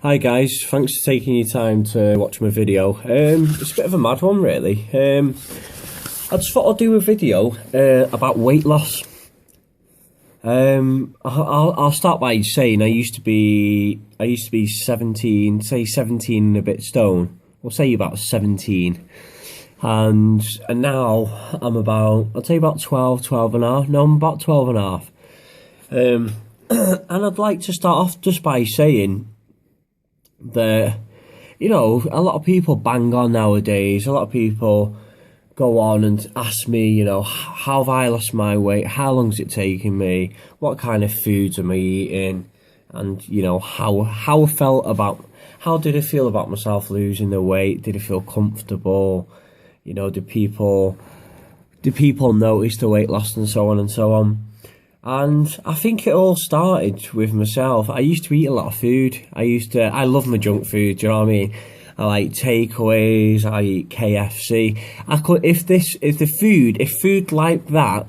Hi guys, thanks for taking your time to watch my video. It's a bit of a mad one really. I just thought I'd do a video about weight loss. I'll start by saying I used to be 17, say 17 and a bit stone. We'll say about 17. And now I'm about, I'd say about 12 and a half. No, I'm about 12 and a half. And I'd like to start off just by saying that, you know, a lot of people bang on nowadays. A lot of people go on and ask me, you know, how have I lost my weight? How long's it taking me? What kind of foods am I eating? And, you know, how did I feel about myself losing the weight? Did I feel comfortable? You know, do people notice the weight loss and so on and so on? And I think it all started with myself. I used to eat a lot of food. I love my junk food, do you know what I mean? I like takeaways, I eat KFC. If food like that,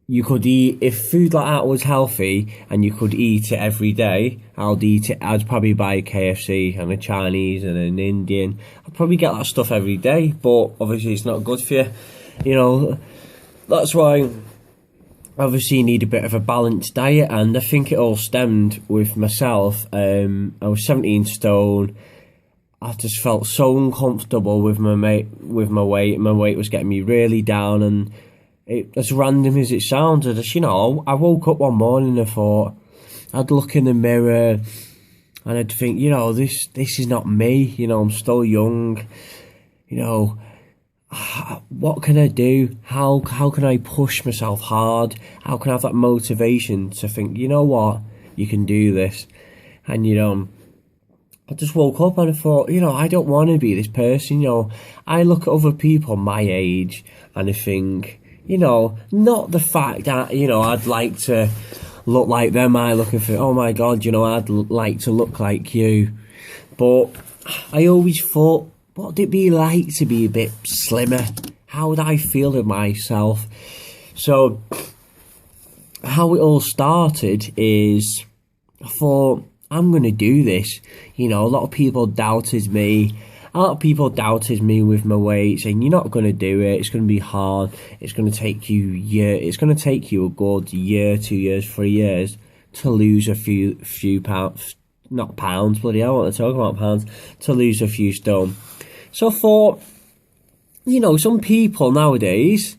you could eat, if food like that was healthy and you could eat it every day, I'd eat it. I'd probably buy a KFC and a Chinese and an Indian. I'd probably get that stuff every day, but obviously it's not good for you. You know, that's why obviously you need a bit of a balanced diet, and I think it all stemmed with myself. I was 17 stone. I just felt so uncomfortable with my weight. My weight was getting me really down, and as random as it sounds, I woke up one morning and I thought, I'd look in the mirror and I'd think, you know, this is not me. You know, I'm still young. You know, what can I do? How can I push myself hard? How can I have that motivation to think, you know what, you can do this? And, you know, I just woke up and I thought, you know, I don't want to be this person. You know, I look at other people my age and I think, you know, not the fact that, you know, I'd like to look like them. I look and think, oh my God, you know, I'd like to look like you. But I always thought, what would it be like to be a bit slimmer? How would I feel with myself? So how it all started is I thought, I'm going to do this. You know, a lot of people doubted me. A lot of people doubted me with my weight, saying, you're not going to do it. It's going to be hard. It's going to take you It's going to take you a good year, 2 years, 3 years to lose a few pounds. Not pounds, bloody hell, I want to talk about pounds. To lose a few stone. So I thought, you know, some people nowadays,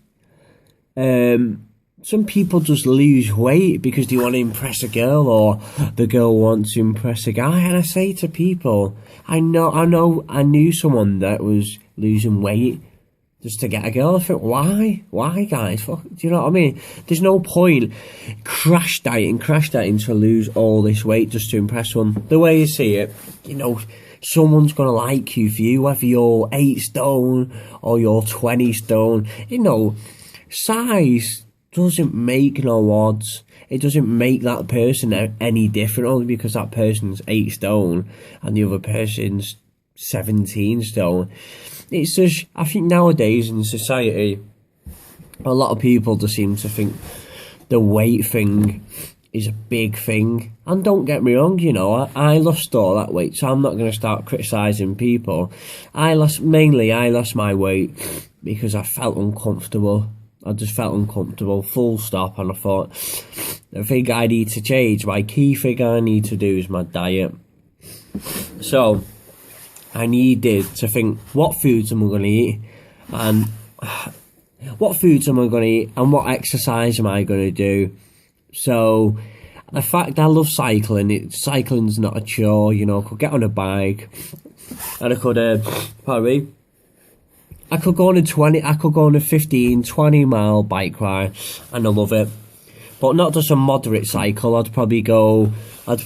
some people just lose weight because they want to impress a girl, or the girl wants to impress a guy. And I say to people, I knew someone that was losing weight just to get a girl. I think, why guys? Fuck, do you know what I mean? There's no point crash dieting to lose all this weight just to impress one. The way you see it, you know, someone's going to like you for you, whether you're 8 stone or you're 20 stone. You know, size doesn't make no odds. It doesn't make that person any different only because that person's 8 stone and the other person's 17 stone. It's just, I think nowadays in society, a lot of people just seem to think the weight thing is a big thing. And don't get me wrong, you know, I lost all that weight, so I'm not going to start criticising people. I lost my weight because I felt uncomfortable. I just felt uncomfortable, full stop, and I thought, the thing I need to change, my key thing I need to do is my diet. So I needed to think, what foods am I going to eat, and what foods am I going to eat, and what exercise am I going to do? So the fact I love cycling, cycling's not a chore, you know. I could get on a bike and I could go on a 15, 20 mile bike ride, and I love it. But not just a moderate cycle. I'd probably go on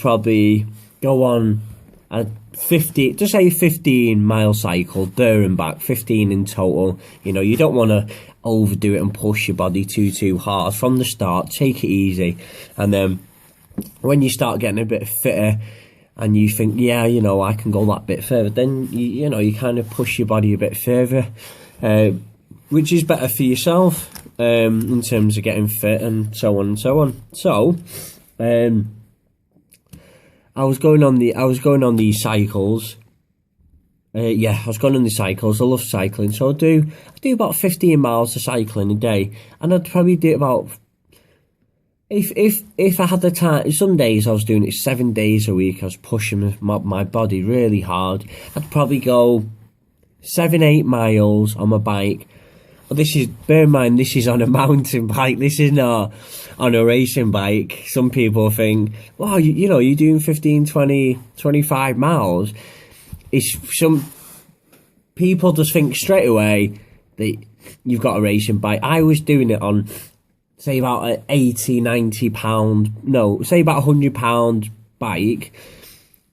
a 15-mile cycle there and back, 15 in total. You know, you don't want to overdo it and push your body too hard from the start. Take it easy, and then when you start getting a bit fitter and you think, yeah, you know, I can go that bit further, then you know, you kind of push your body a bit further, which is better for yourself in terms of getting fit and so on and so on. So I was going on these cycles. Yeah, I was going on the cycles. I love cycling, so I do about 15 miles of cycling a day, and I'd probably do about, if I had the time. Some days I was doing it 7 days a week. I was pushing my body really hard. I'd probably go 7-8 miles on my bike. Bear in mind, this is on a mountain bike. This is not on a racing bike. Some people think, wow, you're doing 15, 20, 25 miles. Some people just think straight away that you've got a racing bike. I was doing it on, say, about an 80, 90 pound, no, say about £100 bike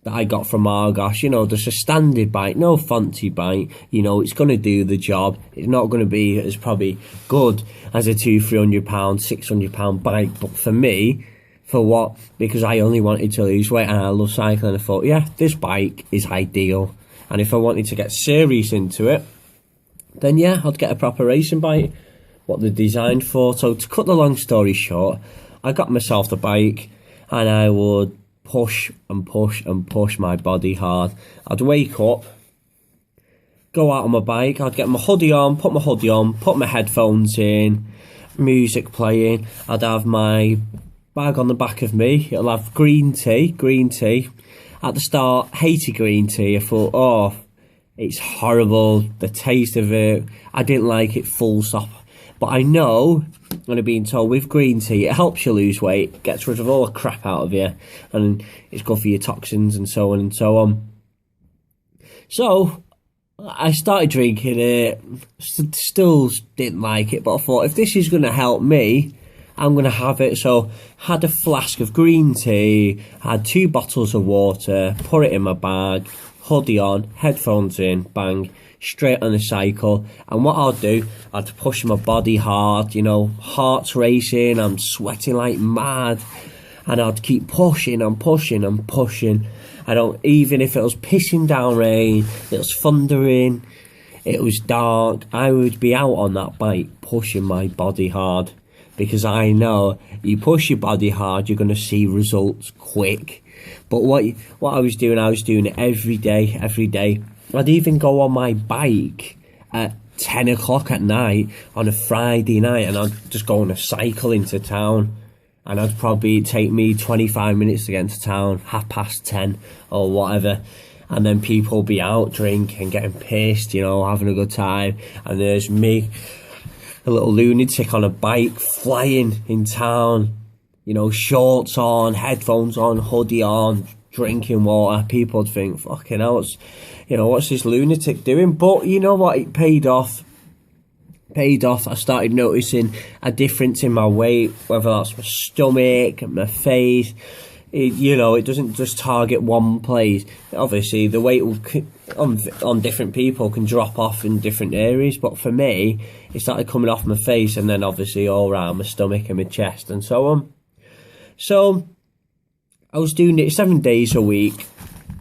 that I got from Argos, just a standard bike, no fancy bike, it's going to do the job. It's not going to be as probably good as a £200-300, £600 bike, but for me, for what? Because I only wanted to lose weight and I love cycling. I thought, yeah, this bike is ideal. And if I wanted to get serious into it, then yeah, I'd get a proper racing bike, what they're designed for. So to cut the long story short, I got myself the bike and I would push and push and push my body hard. I'd wake up, go out on my bike, I'd get my hoodie on, put my headphones in, music playing. I'd have my bag on the back of me. It'll have green tea. At the start, hated green tea. I thought, oh, it's horrible, the taste of it. I didn't like it, full stop. But I know, and I've been told, with green tea, it helps you lose weight, gets rid of all the crap out of you, and it's good for your toxins and so on and so on. So I started drinking it, still didn't like it, but I thought, if this is going to help me, I'm going to have it. So had a flask of green tea, had 2 bottles of water, put it in my bag, hoodie on, headphones in, bang, straight on the cycle. And what I'll do, I'd push my body hard, heart's racing, I'm sweating like mad, and I'd keep pushing and pushing and pushing. Even if it was pissing down rain, it was thundering, it was dark, I would be out on that bike pushing my body hard, because I know you push your body hard, you're going to see results quick. But what I was doing it every day. I'd even go on my bike at 10 o'clock at night on a Friday night, and I'd just go on a cycle into town, and I'd probably take me 25 minutes to get into town, 10:30 or whatever, and then people will be out drinking, getting pissed, having a good time, and there's me, a little lunatic on a bike, flying in town, shorts on, headphones on, hoodie on, drinking water. People would think, fucking hell, what's this lunatic doing? But you know what, it paid off. I started noticing a difference in my weight, whether that's my stomach, my face. It doesn't just target one place. Obviously, the weight on different people can drop off in different areas, but for me, it started coming off my face, and then obviously all around my stomach and my chest and so on. So I was doing it 7 days a week.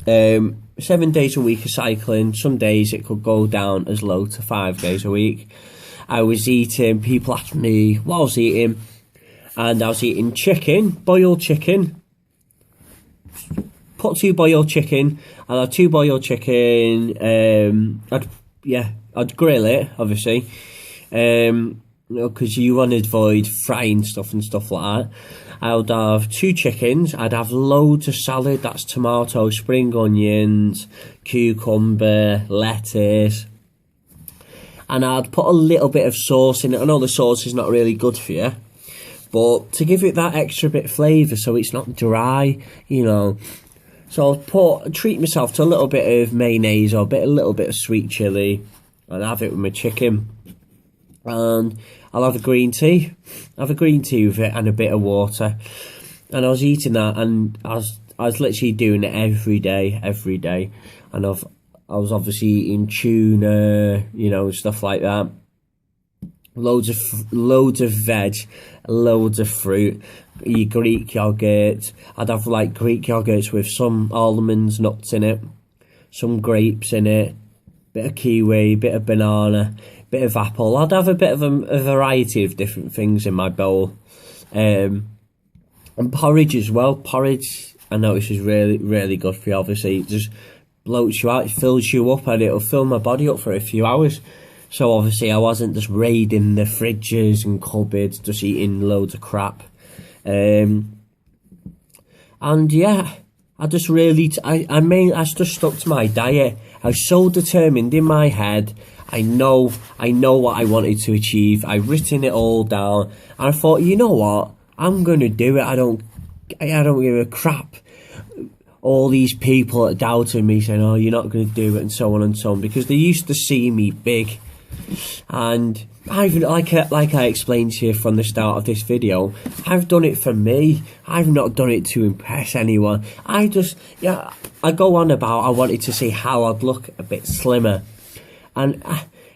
7 days a week of cycling. Some days it could go down as low to 5 days a week. I was eating, people asked me what I was eating, and I was eating boiled chicken. Put 2 boiled chicken, and I'd 2 boiled chicken. I'd grill it, obviously, because you want to avoid frying stuff and stuff like that. I would have 2 chickens. I'd have loads of salad. That's tomato, spring onions, cucumber, lettuce, and I'd put a little bit of sauce in it. I know the sauce is not really good for you, but to give it that extra bit of flavour, so it's not dry, So I'll treat myself to a little bit of mayonnaise or a little bit of sweet chilli, and have it with my chicken. And I'll have a green tea. Have a green tea with it and a bit of water. And I was eating that, and I was literally doing it every day. And I was obviously eating tuna, stuff like that. Loads of veg, loads of fruit. Your Greek yogurt. I'd have Greek yogurts with some almonds, nuts in it, some grapes in it, bit of kiwi, bit of banana, bit of apple. I'd have a bit of a variety of different things in my bowl. And porridge as well. Porridge, I noticed is really, really good for you. Obviously, it just bloats you out, it fills you up, and it'll fill my body up for a few hours. So obviously I wasn't just raiding the fridges and cupboards, just eating loads of crap. And yeah, I just really, I just stuck to my diet. I was so determined in my head. I know what I wanted to achieve. I've written it all down, and I thought, you know what, I'm gonna do it. I don't give a crap. All these people that doubted me, saying, "Oh, you're not gonna do it," and so on and so on, because they used to see me big. And I've, like I explained to you from the start of this video, I've done it for me. I've not done it to impress anyone. I go on about I wanted to see how I'd look a bit slimmer, and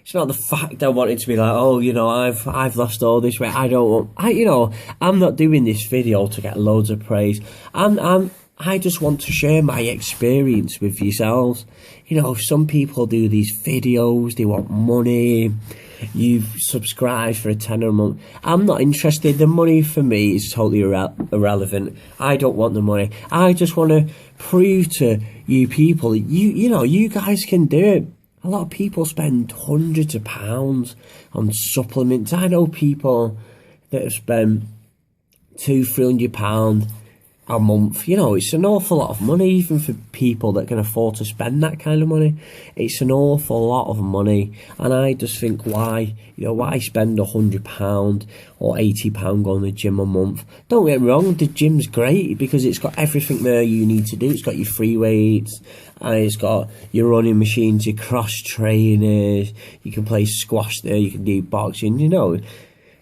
it's not the fact I wanted to be like, oh, you know, I've lost all this weight. I'm not doing this video to get loads of praise. I just want to share my experience with yourselves. You know, some people do these videos, they want money. You've subscribed for a tenner a month. I'm not interested. The money for me is totally irrelevant. I don't want the money. I just want to prove to you people that you guys can do it. A lot of people spend hundreds of pounds on supplements. I know people that have spent £200-300 a month. You know, it's an awful lot of money, even for people that can afford to spend that kind of money. It's an awful lot of money, and I just think, why spend £100 or £80 going to the gym a month? Don't get me wrong, the gym's great because it's got everything there you need to do. It's got your free weights, and it's got your running machines, your cross trainers. You can play squash there, you can do boxing. You know,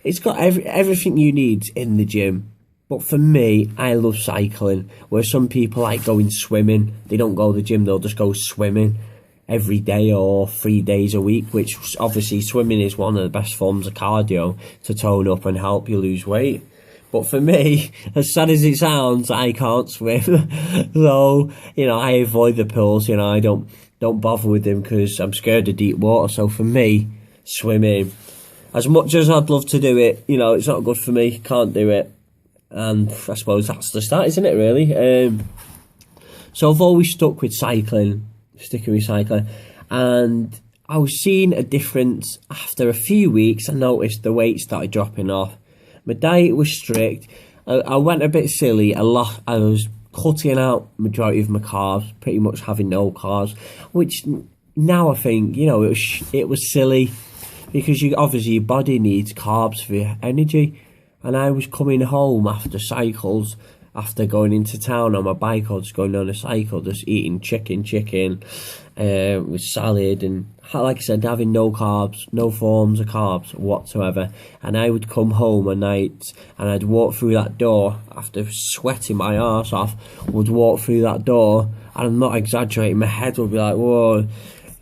it's got everything you need in the gym. But for me, I love cycling, where some people like going swimming. They don't go to the gym, they'll just go swimming every day or 3 days a week, which obviously swimming is one of the best forms of cardio to tone up and help you lose weight. But for me, as sad as it sounds, I can't swim. So, you know, I avoid the pools, you know, I don't bother with them because I'm scared of deep water. So for me, swimming, as much as I'd love to do it, you know, it's not good for me, can't do it. And I suppose that's the start, isn't it, really? So I've always stuck with cycling, sticking with cycling. And I was seeing a difference after a few weeks. I noticed the weight started dropping off. My diet was strict. I went a bit silly. I was cutting out majority of my carbs, pretty much having no carbs, which now I think, you know, it was silly, because obviously your body needs carbs for your energy. And I was coming home after cycles, after going into town on my bike or just going on a cycle, just eating chicken with salad, and like I said, having no carbs, no forms of carbs whatsoever. And I would come home at night and I'd walk through that door after sweating my arse off, would walk through that door, and I'm not exaggerating, my head would be like, whoa.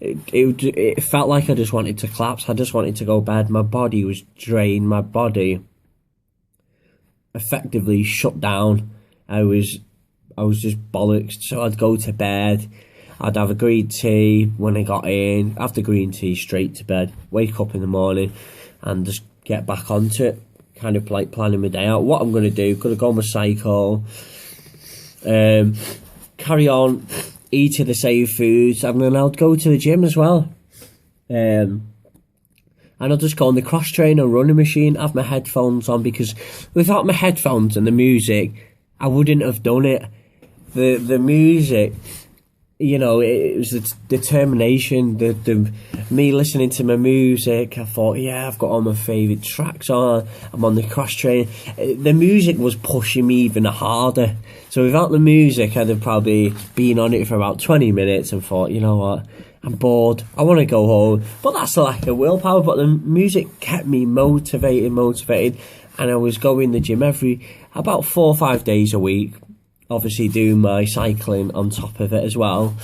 It felt like I just wanted to collapse. I just wanted to go to bed. My body was drained. My body effectively shut down. I was just bollocks. So I'd go to bed, I'd have a green tea when I got in, after green tea straight to bed, wake up in the morning and just get back onto it, kind of like planning my day out, what I'm going to do, going to go on my cycle, carry on eating the same foods, and then I'll go to the gym as well. And I'll just go on the cross trainer, running machine, have my headphones on, because without my headphones and the music, I wouldn't have done it. The music, you know, it was the determination, the me listening to my music. I thought, yeah, I've got all my favourite tracks on, I'm on the cross trainer. The music was pushing me even harder. So without the music, I'd have probably been on it for about 20 minutes and thought, you know what, I'm bored, I want to go home. But that's a lack of willpower. But the music kept me motivated, and I was going to the gym about 4 or 5 days a week, obviously doing my cycling on top of it as well.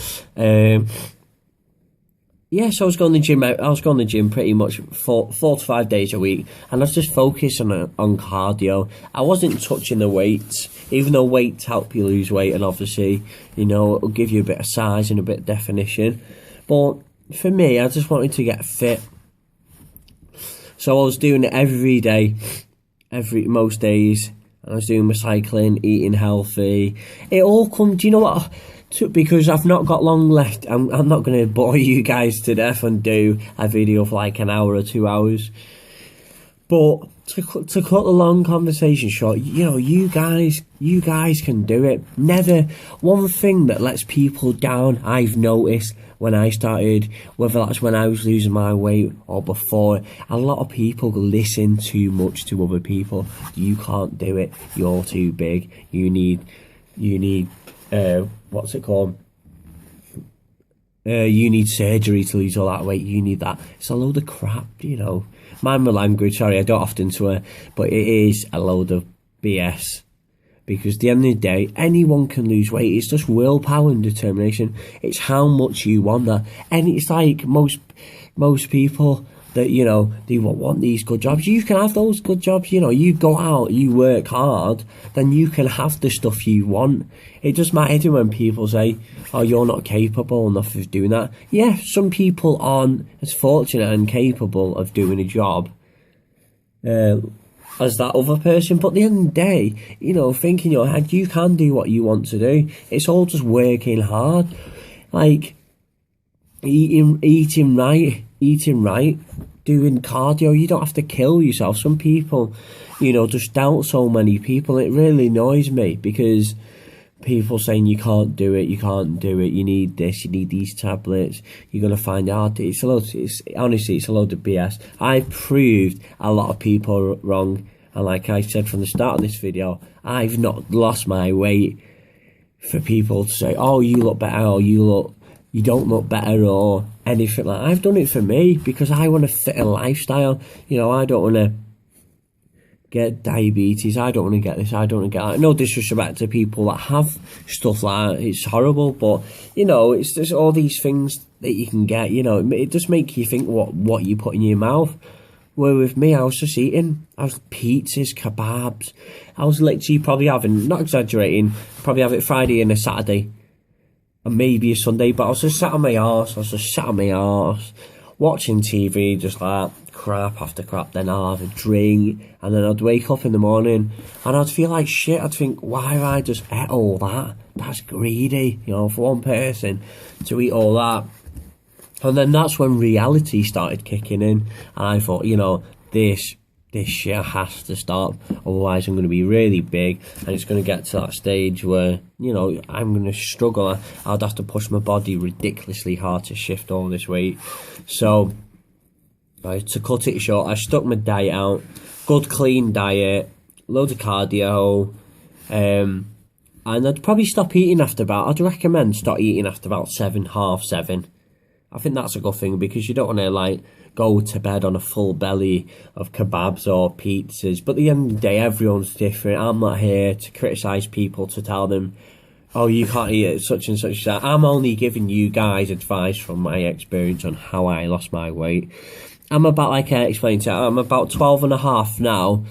Yeah, so I was going to the gym pretty much 4 to 5 days a week, and I was just focusing on cardio. I wasn't touching the weights, even though weights help you lose weight, and obviously, you know, it'll give you a bit of size and a bit of definition. But for me, I just wanted to get fit. So I was doing it every day, most days, and I was doing my cycling, eating healthy. It all comes, do you know what? Because I've not got long left, I'm not going to bore you guys to death and do a video for like an hour or 2 hours. But to cut the long conversation short, you know, you guys can do it. Never, one thing that lets people down, I've noticed when I started, whether that's when I was losing my weight or before, a lot of people listen too much to other people. You can't do it. You're too big. You need, what's it called? You need surgery to lose all that weight. You need that. It's a load of crap, you know. Mind my language, sorry, I don't often swear, but it is a load of BS. Because at the end of the day, anyone can lose weight. It's just willpower and determination. It's how much you want that. And it's like most people that, you know, they want these good jobs. You can have those good jobs, you know. You go out, you work hard, then you can have the stuff you want. It just matters when people say, oh, you're not capable enough of doing that. Yeah, some people aren't as fortunate and capable of doing a job as that other person, but at the end of the day, you know, think in your head, you can do what you want to do. It's all just working hard, like eating right, doing cardio. You don't have to kill yourself. Some people, you know, just doubt so many people. It really annoys me because people saying you can't do it, you need this, you need these tablets, you're going to find out. Honestly, it's a load of BS. I've proved a lot of people wrong, and like I said from the start of this video, I've not lost my weight for people to say, oh, you look better, or you don't look better, or anything like that. I've done it for me because I want a fitter lifestyle. You know, I don't want to get diabetes, I don't want to get this, I don't want to get that. No disrespect to people that have stuff like that, it's horrible, but you know, it's just all these things that you can get, you know, it just makes you think what you put in your mouth. Where with me, I was just eating, pizzas, kebabs, I was literally probably having, not exaggerating, probably have it Friday and a Saturday, and maybe a Sunday, but I was just sat on my arse, watching TV, just like crap after crap. Then I'll have a drink, and then I'd wake up in the morning and I'd feel like shit. I'd think, why have I just ate all that? That's greedy, you know, for one person to eat all that. And then that's when reality started kicking in, and I thought, you know, this shit has to stop, otherwise I'm going to be really big, and it's going to get to that stage where, you know, I'm going to struggle. I'd have to push my body ridiculously hard to shift all this weight. So to cut it short, I stuck my diet out, good clean diet, loads of cardio, and I'd probably stop eating after I'd recommend stop eating after about 7, half 7. I think that's a good thing, because you don't want to like go to bed on a full belly of kebabs or pizzas. But at the end of the day, everyone's different. I'm not here to criticise people, to tell them, oh, you can't eat such and such. I'm only giving you guys advice from my experience on how I lost my weight. I'm about, like I explained to you, I'm about 12 and a half now,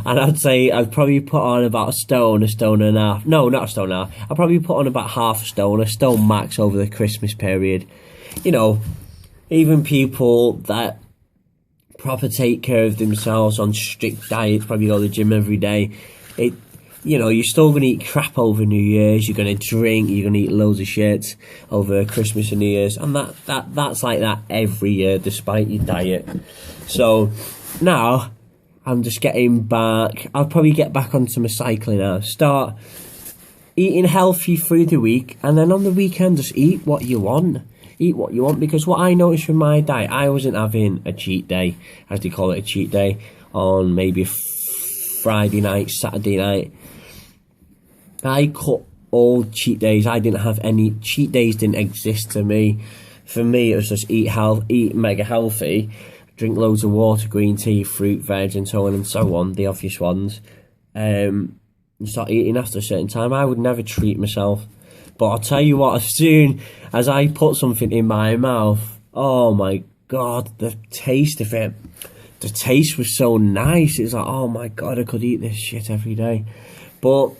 and I'd say I'd probably put on about a stone and a half. No, not a stone and a half. I'd probably put on about half a stone max over the Christmas period. You know, even people that proper take care of themselves on strict diets, probably go to the gym every day, you know, you're still going to eat crap over New Year's, you're going to drink, you're going to eat loads of shit over Christmas and New Year's, and that's like that every year, despite your diet. So now I'm just getting back. I'll probably get back onto my cycling now, start eating healthy through the week, and then on the weekend just eat what you want. Because what I noticed with my diet, I wasn't having a cheat day, as they call it, a cheat day, on maybe Friday night, Saturday night. I cut all cheat days. I didn't have any cheat days, didn't exist to me. For me, it was just eat mega healthy, drink loads of water, green tea, fruit, veg, and so on and so on, the obvious ones. And start eating after a certain time. I would never treat myself. But I'll tell you what, as soon as I put something in my mouth, oh my God, the taste of it, the taste was so nice. It's like, oh my God, I could eat this shit every day. But,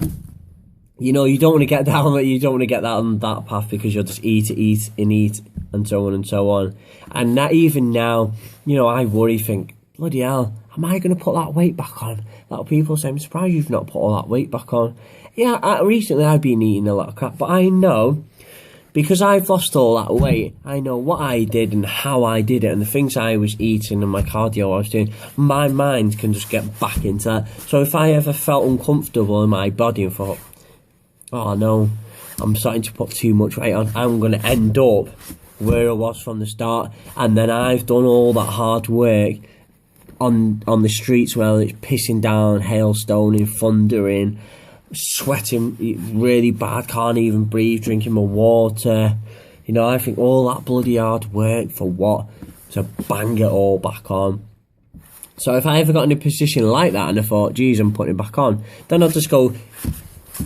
you know, you don't want to get down on that path, because you'll just eat, and so on and so on. And that, even now, you know, I worry, think, bloody hell, am I going to put that weight back on? A lot of people say, I'm surprised you've not put all that weight back on. Yeah, recently I've been eating a lot of crap, but I know, because I've lost all that weight, I know what I did and how I did it and the things I was eating and my cardio I was doing. My mind can just get back into that. So if I ever felt uncomfortable in my body and thought, oh no, I'm starting to put too much weight on, I'm going to end up where I was from the start. And then I've done all that hard work on the streets where it's pissing down, hailstoning, thundering, sweating really bad, can't even breathe, drinking my water. You know, I think all that bloody hard work for what? To bang it all back on. So if I ever got in a position like that and I thought, geez, I'm putting it back on, then I'll just go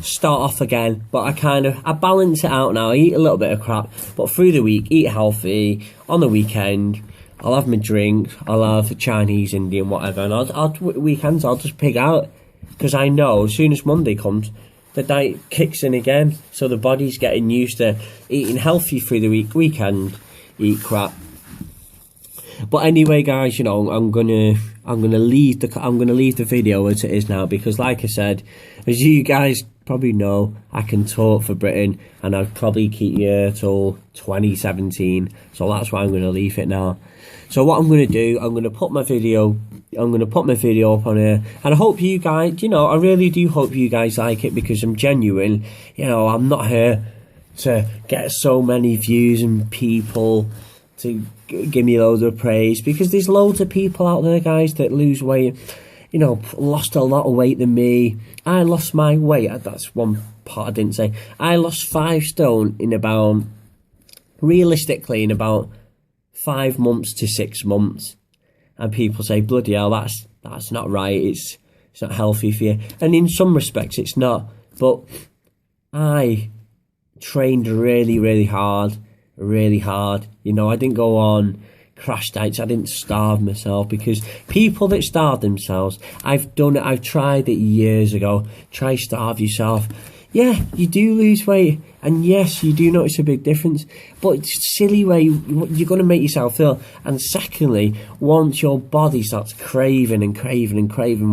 start off again. But I balance it out now. I eat a little bit of crap, but through the week, eat healthy. On the weekend, I'll have my drink, I'll have Chinese, Indian, whatever, and weekends I'll just pig out. Because I know as soon as Monday comes, the diet kicks in again. So the body's getting used to eating healthy through the weekend, eat crap. But anyway, guys, you know, I'm gonna leave the video as it is now, because like I said, as you guys probably know, I can talk for Britain, and I'd probably keep you till 2017. So that's why I'm gonna leave it now. So what I'm gonna do, I'm gonna put my video up on here, and I hope you guys, you know, I really do hope you guys like it, because I'm genuine. You know, I'm not here to get so many views and people to give me loads of praise, because there's loads of people out there, guys, that lose weight, you know, lost a lot of weight than me. I lost my weight, that's one part I didn't say. I lost 5 stone in about 5 months to 6 months. And people say, bloody hell, that's not right, it's not healthy for you. And in some respects it's not, but I trained really hard. You know, I didn't go on crash diets, I didn't starve myself, because people that starve themselves, I've done it, I've tried it years ago. Try starve yourself. Yeah, you do lose weight, and yes, you do notice a big difference, but it's a silly way you're going to make yourself feel. And secondly, once your body starts craving,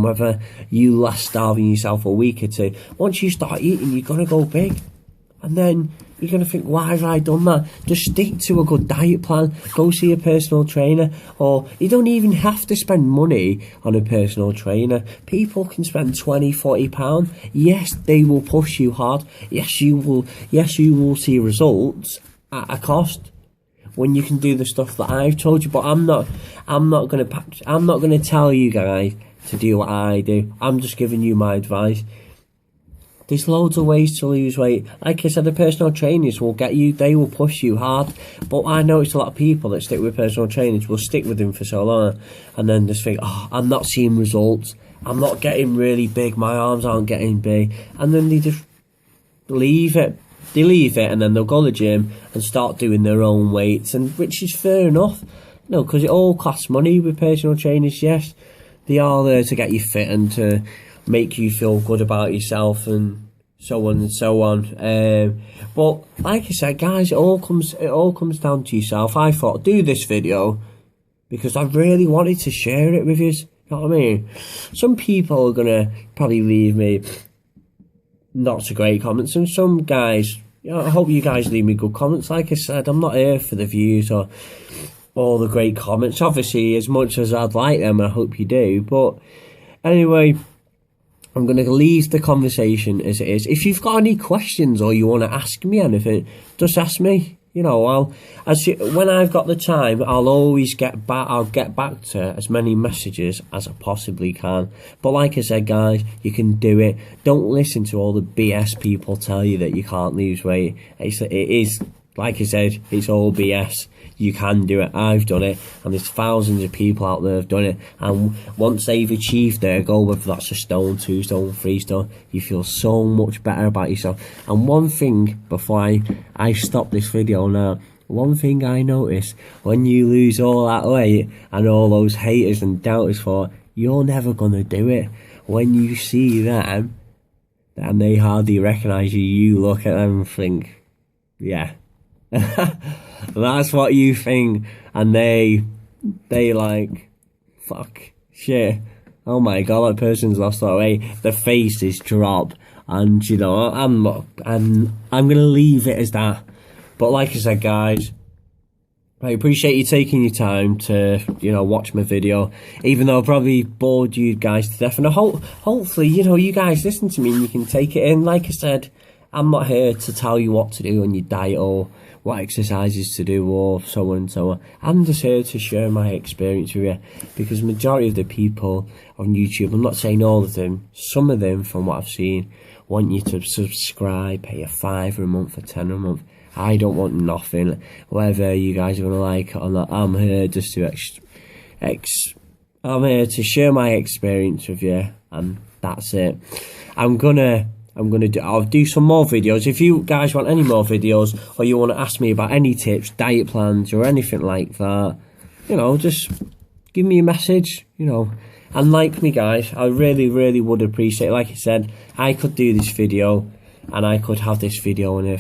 whether you last starving yourself a week or two, once you start eating, you're going to go big. And then you're going to think, why have I done that? Just stick to a good diet plan. Go see a personal trainer. Or you don't even have to spend money on a personal trainer. People can spend £20-40. Yes, they will push you hard. Yes, you will see results at a cost when you can do the stuff that I've told you. But I'm not going to tell you guys to do what I do. I'm just giving you my advice. There's loads of ways to lose weight. Like I said, the personal trainers will get you, they will push you hard. But I noticed a lot of people that stick with personal trainers will stick with them for so long and then just think, oh, I'm not seeing results. I'm not getting really big. My arms aren't getting big. And then they just leave it. They leave it, and then they'll go to the gym and start doing their own weights, and which is fair enough. No, because it all costs money with personal trainers. Yes, they are there to get you fit and to make you feel good about yourself and so on and so on. But like I said, guys, it all comes down to yourself. I thought, do this video because I really wanted to share it with you. You know what I mean? Some people are gonna probably leave me not so great comments, and some guys, you know, I hope you guys leave me good comments. Like I said, I'm not here for the views or all the great comments, obviously, as much as I'd like them, and I hope you do. But anyway, I'm going to leave the conversation as it is. If you've got any questions or you want to ask me anything, just ask me. You know, when I've got the time, I'll always get back. I'll get back to as many messages as I possibly can. But like I said, guys, you can do it. Don't listen to all the BS people tell you that you can't lose weight. It is, like I said, it's all BS. You can do it. I've done it, and there's thousands of people out there have done it. And once they've achieved their goal, whether that's a stone, 2 stone, 3 stone, you feel so much better about yourself. And one thing before I stop this video now, one thing I notice, when you lose all that weight and all those haters and doubters for, you're never gonna do it. When you see them and they hardly recognise you, you look at them and think, yeah. That's what you think, and they like fuck, shit. Oh my god, that person's lost that weight. The faces drop, and you know, I'm gonna leave it as that. But like I said, guys, I appreciate you taking your time to, you know, watch my video, even though I probably bored you guys to death. And hopefully, you know, you guys listen to me and you can take it in. Like I said, I'm not here to tell you what to do on your diet or what exercises to do or so on and so on. I'm just here to share my experience with you, because majority of the people on YouTube, I'm not saying all of them, some of them from what I've seen, want you to subscribe, pay a £5 a month or £10 a month. I don't want nothing. Whether you guys are gonna like it or not, I'm here just to I'm here to share my experience with you, and that's it. I'll do some more videos. If you guys want any more videos, or you want to ask me about any tips, diet plans, or anything like that, you know, just give me a message, you know, and like me, guys. I really, really would appreciate it. Like I said, I could do this video, and I could have this video in a